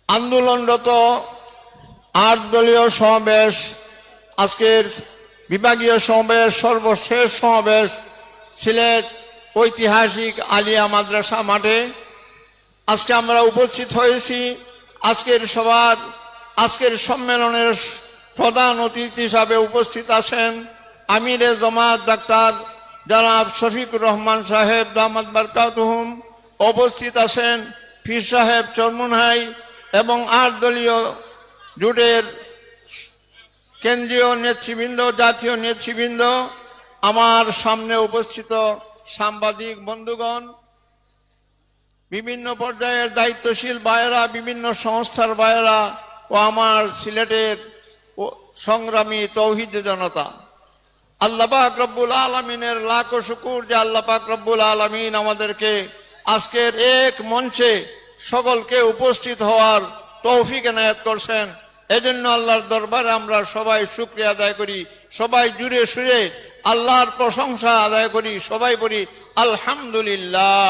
আন্দোলনরত 8 দলীয় সমাবেশ, আজকের বিভাগীয় সমাবেশ, সর্বশেষ সমাবেশ সিলেট ঐতিহাসিক আলিয়া মাদ্রাসা মাঠে আজকে আমরা উপস্থিত হয়েছি। আজকের সম্মেলনের প্রধান অতিথি হিসাবে উপস্থিত আছেন আমিরে জামাত ডাক্তার জনাব শফিকুর রহমান সাহেব দামাত বারকাতুহুম, উপস্থিত আছেন পীর সাহেব চরমুনহাই এবং 8 দলীয় জোটের কেন্দ্রীয় নেতৃবৃন্দ, জাতীয় নেতৃবৃন্দ, আমার সামনে উপস্থিত সাংবাদিক বন্ধুগণ, বিভিন্ন পর্যায়ের দায়িত্বশীল ভাইয়েরা, বিভিন্ন সংস্থার ভাইয়েরা ও আমার সিলেটের সংগ্রামী তৌহিদ জনতা, আল্লাহ পাক রব্বুল আলামিনের লাখো শুকর যে আল্লাহ পাক রব্বুল আলামিন আমাদেরকে আজকের এক মঞ্চে সকলকে উপস্থিত হওয়ার তৌফিক এনায়েত করছেন। এজন্য আল্লাহর দরবারে আমরা সবাই শুকরিয়া আদায় করি, সবাই জুড়ে সুরে আল্লাহর প্রশংসা আদায় করি, সবাই বলি আলহামদুলিল্লাহ।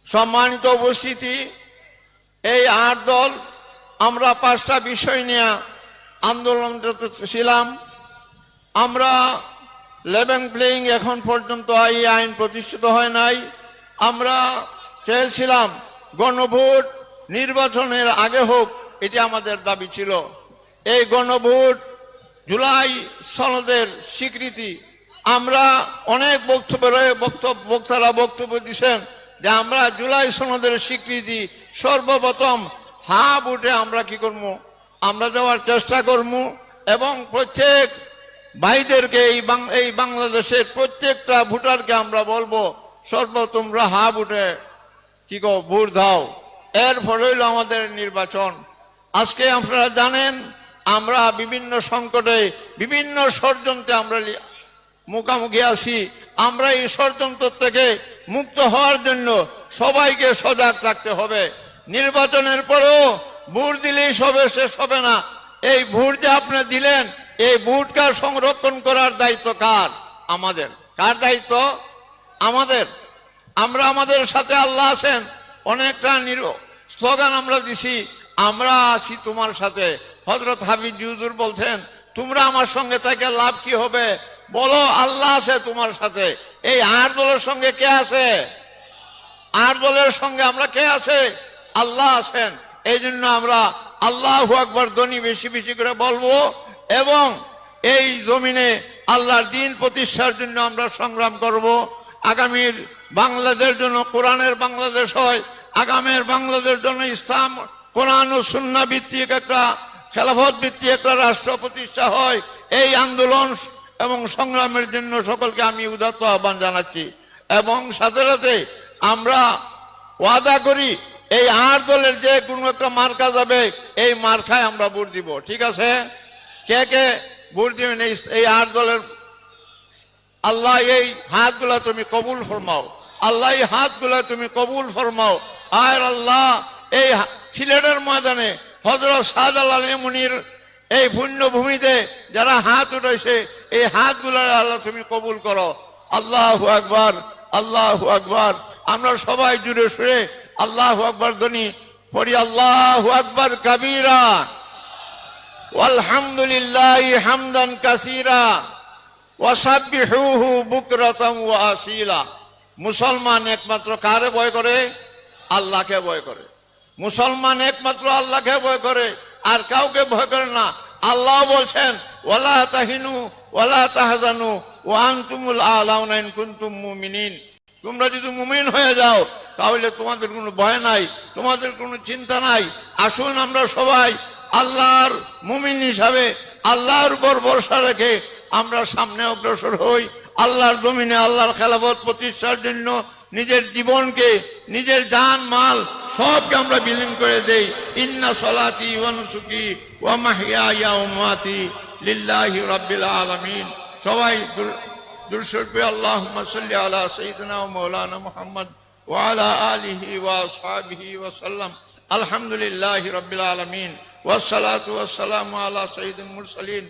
সম্মানিত উপস্থিতি, এই 8 দল আমরা 5টা বিষয় নিয়ে আন্দোলনরত ছিলাম। আমরা লেভেল প্লেইং এখন পর্যন্ত এই আইন প্রতিষ্ঠিত হয় নাই। আমরা চেয়েছিলাম গণভোট নির্বাচনের আগে হোক, এটি আমাদের দাবি ছিল। এই গণভোট জুলাই সনদের স্বীকৃতি, আমরা অনেক বক্তারা বক্তব্য দিচ্ছেন যে আমরা জুলাই সনদের স্বীকৃতি সর্বপ্রথম হা ভোটে আমরা কি করবো, আমরা দেওয়ার চেষ্টা করবো এবং প্রত্যেক ভাইদেরকে এই বাংলাদেশের প্রত্যেকটা ভোটারকে আমরা বলবো সর্বতোমরা হা ভোটে কি গো ভোট দাও। এর ফলে হইল আমাদের নির্বাচন। আজকে আপনারা জানেন আমরা বিভিন্ন সংকটে, বিভিন্ন ষড়যন্ত্রে আমরা মুখোমুখি আছি। আমরা এই ষড়যন্ত্র থেকে মুক্ত হওয়ার জন্য সবাইকে সজাগ থাকতে হবে। নির্বাচনের পরেও ভোট দিলেই সবে শেষ হবে না। এই ভোট যে আপনি দিলেন, এই ভোটকে সংরক্ষণ করার দায়িত্ব কার? আমাদের। কার দায়িত্ব? আমাদের। আমরা আমাদের সাথে আল্লাহ আছেন। অনেকটা স্লোগান আমরা দিছি, আমরা আছি তোমার সাথে। হযরত হাফিজ হুজুর বলছেন তোমরা আমার সঙ্গে থেকে লাভ কি হবে? বলো আল্লাহ আছে তোমার সাথে। এই 8 দলের সঙ্গে কে আছে? 8 দলের সঙ্গে আমরা কে আছে? আল্লাহ আছেন। এই জন্য আমরা আল্লাহু আকবার ধ্বনি বেশি বেশি করে বলবো এবং এই জমিনে আল্লাহর দ্বীন প্রতিষ্ঠার জন্য আমরা সংগ্রাম করব। আগামীর বাংলাদেশ জন্য কোরআনের বাংলাদেশ হয়, আগামীর বাংলাদেশ জন্য ইসলাম, কোরআন ও সুন্নাহ ভিত্তিক একটা খেলাফত ভিত্তিক একটা রাষ্ট্র প্রতিষ্ঠা হয়। এই আন্দোলন এবং সংগ্রামের জন্য সকলকে আমি উদাত্ত আহ্বান জানাচ্ছি এবং সাথে সাথে আমরা ওয়াদা করি এই 8 দলের যে কোনো একটা মার্কা যাবে, এই মার্কায় আমরা ভোট দিব। ঠিক আছে? কে কে ভোট দিবেন এই 8 দলের? আল্লাহ এই হাতগুলা তুমি কবুল ফরমাও, আল্লাহ এই হাতগুলা তুমি কবুল ফরমাও। আর আল্লাহ এই সিলেটের ময়দানে হযরত শাহজালাল মুনির এই পুণ্যভূমিতে যারা হাত উঠাইছে, এই হাতগুলা আল্লাহ তুমি কবুল করো। আল্লাহু আকবার, আল্লাহু আকবার। আমরা সবাই জুড়ে সুরে আল্লাহু আকবার ধ্বনি পড়ি। আল্লাহু আকবার কাবীরা আলহামদুলিল্লাহি হামদান কাসীরা ওয়াসাব্বিহুহু বুকরাতাম ওয়া আসীলা। মুসলমান একমাত্র কারে ভয় করে? আল্লাহকে ভয় করে। মুসলমান একমাত্র আল্লাহকে ভয় করে, আর কাউকে ভয় করে না। আল্লাহ বলছেন ওয়ালা তাহিনু ওয়ালা তাহজানু ওয়া আনতুমুল আ'লাউনা ইন কুনতুম মুমিনিন। তোমরা যদি মুমিন হয়ে যাও তাহলে তোমাদের কোনো ভয় নাই, তোমাদের কোনো চিন্তা নাই। আসুন আমরা সবাই আল্লাহর মুমিন হিসাবে আল্লাহর উপর ভরসা রেখে আমরা সামনে অগ্রসর হই। আল্লাহর জমিনে আল্লাহর খেলাফত প্রতিষ্ঠার জন্য নিজের জীবনকে, নিজের জান মাল সবকে আমরা বিলীন করে দেই। ইন্না সলাতি ওয়া নুসুকি ওয়া মাহইয়ায়া ওয়া মামাতি লিল্লাহি রাব্বিল আলামিন। সবাই দুরূদ আল্লাহুম্মা সাল্লি আলা সাইয়্যিদিনা ওয়া মাওলানা মুহাম্মদ ওয়া আলা আলিহি ওয়া আসহাবিহি ওয়া সাল্লাম। আলহামদুলিল্লাহি রাব্বিল আলামিন ওয়াসসালাতু ওয়াসসালামু আলা সাইয়্যিদিল মুরসালিন।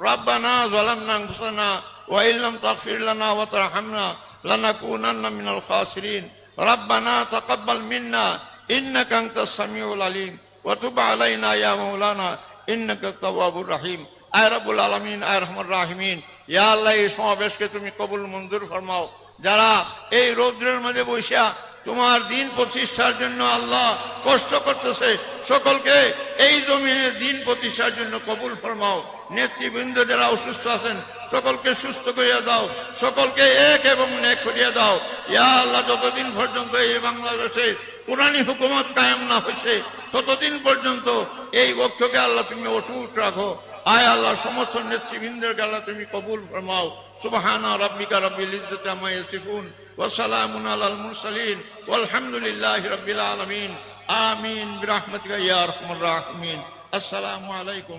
রাব্বানা যালামনা আনফুসানা ওয়া ইল্লাম তাগফির লানা ওয়া তারহামনা লানাকুনান্না মিনাল খাসিরিন। রাব্বানা তাকাব্বাল মিন্না إنك أنت السميع العليم وتب علينا يا مولانا إنك التواب الرحيم আয় রব্বুল আলামিন আয় রহমান রাহিমিন ইয়া আল্লাহ এই সমাবেশকে তুমি কবুল মঞ্জুর ফরমাও যারা এই রৌদ্রের মাঝে বসিয়া তোমার দিন প্রতিষ্ঠার জন্য আল্লাহ কষ্ট করতেছে সকলকে এই জমিনে দিন প্রতিষ্ঠার জন্য কবুল ফরমাও নেতৃবৃন্দ যারা অসুস্থ আছেন সকলকে সুস্থ করিয়া দাও সকলকে এক এবং নেক করিয়া দাও ইয়া আল্লাহ যতদিন পর্যন্ত এই বাংলাদেশে কোরআনী হুকুমত কায়েম না হয়েছে ততদিন পর্যন্ত এই বক্ষকে আল্লাহ তুমি অটুট রাখো আয় আল্লাহ সমস্ত নেতৃবৃন্দের আল্লাহ তুমি কবুল ফরমাও সুবহানা রাব্বিকা রাব্বিল ইজ্জাতি আম্মা ইয়াসিফুন ওয়া সালামুন আলাল মুরসালিন ওয়ালহামদুলিল্লাহি রাব্বিল আলামিন আমিন বিরহমাতিকা ইয়া আরহামার রাহিমিন আসসালামু আলাইকুম।